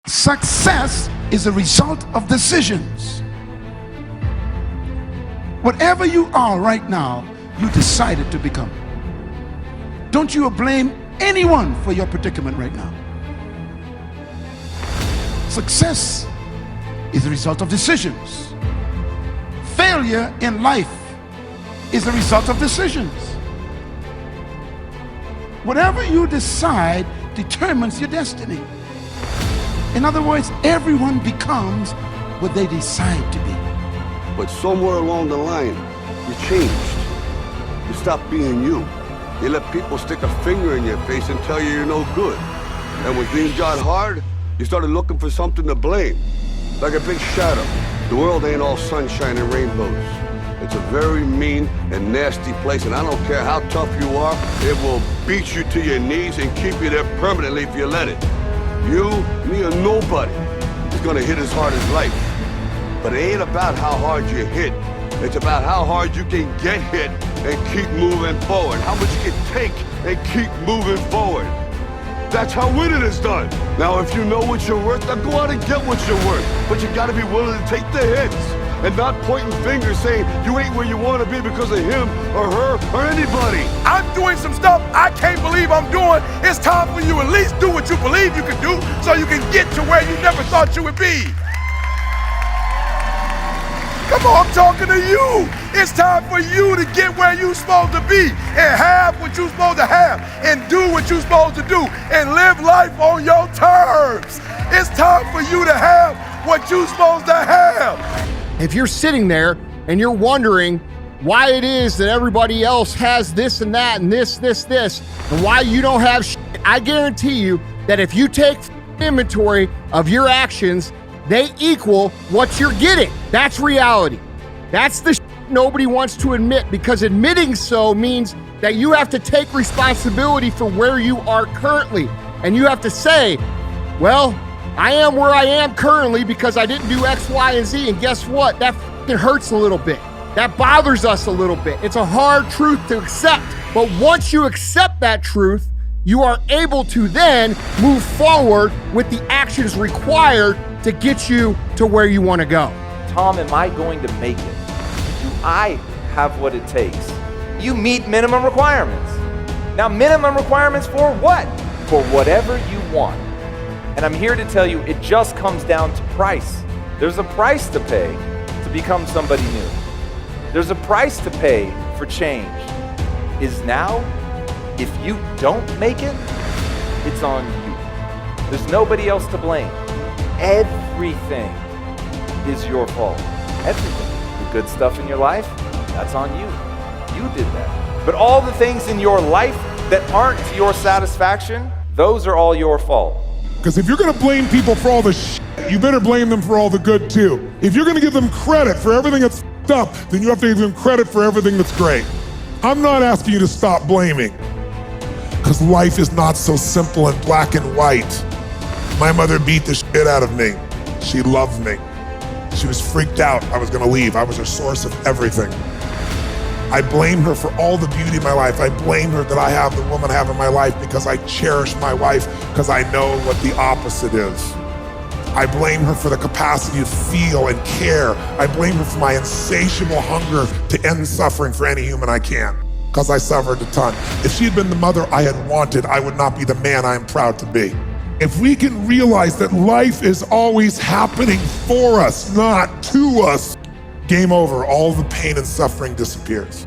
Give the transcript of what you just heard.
Success is a result of decisions. Whatever you are right now, you decided to become. Don't you blame anyone for your predicament right now. Success is a result of decisions. Failure in life is a result of decisions. Whatever you decide determines your destiny. In other words, everyone becomes what they decide to be. But somewhere along the line, you changed. You stopped being you. You let people stick a finger in your face and tell you you're no good. And when things got hard, you started looking for something to blame. Like a big shadow. The world ain't all sunshine and rainbows. It's a very mean and nasty place, and I don't care how tough you are, it will beat you to your knees and keep you there permanently if you let it. You, me, or nobody is gonna hit as hard as life. But it ain't about how hard you hit. It's about how hard you can get hit and keep moving forward. How much you can take and keep moving forward. That's how winning is done. Now, if you know what you're worth, then go out and get what you're worth. But you gotta be willing to take the hits and not pointing fingers saying you ain't where you wanna be because of him or her or anybody. I'm doing some stuff I can't believe I'm doing. It's time for you at least do what you believe you can do so you can get to where you never thought you would be. Come on, I'm talking to you. It's time for you to get where you're supposed to be and have what you're supposed to have and do what you're supposed to do and live life on your terms. It's time for you to have what you're supposed to have. If you're sitting there and you're wondering why it is that everybody else has this and that and this, and why you don't have shit, I guarantee you that if you take inventory of your actions, they equal what you're getting. That's reality. That's the shit nobody wants to admit, because admitting so means that you have to take responsibility for where you are currently. And you have to say, well, I am where I am currently because I didn't do X, Y, and Z. And guess what? That hurts a little bit. That bothers us a little bit. It's a hard truth to accept. But once you accept that truth, you are able to then move forward with the actions required to get you to where you want to go. Tom, am I going to make it? Do I have what it takes? You meet minimum requirements. Now, minimum requirements for what? For whatever you want. And I'm here to tell you, it just comes down to price. There's a price to pay to become somebody new. There's a price to pay for change. Is now, if you don't make it, it's on you. There's nobody else to blame. Everything is your fault. Everything. The good stuff in your life, that's on you. You did that. But all the things in your life that aren't to your satisfaction, those are all your fault. Because if you're gonna blame people for all the shit, you better blame them for all the good too. If you're gonna give them credit for everything that's f***ed up, then you have to give them credit for everything that's great. I'm not asking you to stop blaming, because life is not so simple and black and white. My mother beat the shit out of me. She loved me. She was freaked out I was gonna leave. I was her source of everything. I blame her for all the beauty in my life. I blame her that I have the woman I have in my life because I cherish my wife, because I know what the opposite is. I blame her for the capacity to feel and care. I blame her for my insatiable hunger to end suffering for any human I can, because I suffered a ton. If she had been the mother I had wanted, I would not be the man I am proud to be. If we can realize that life is always happening for us, not to us, game over. All the pain and suffering disappears.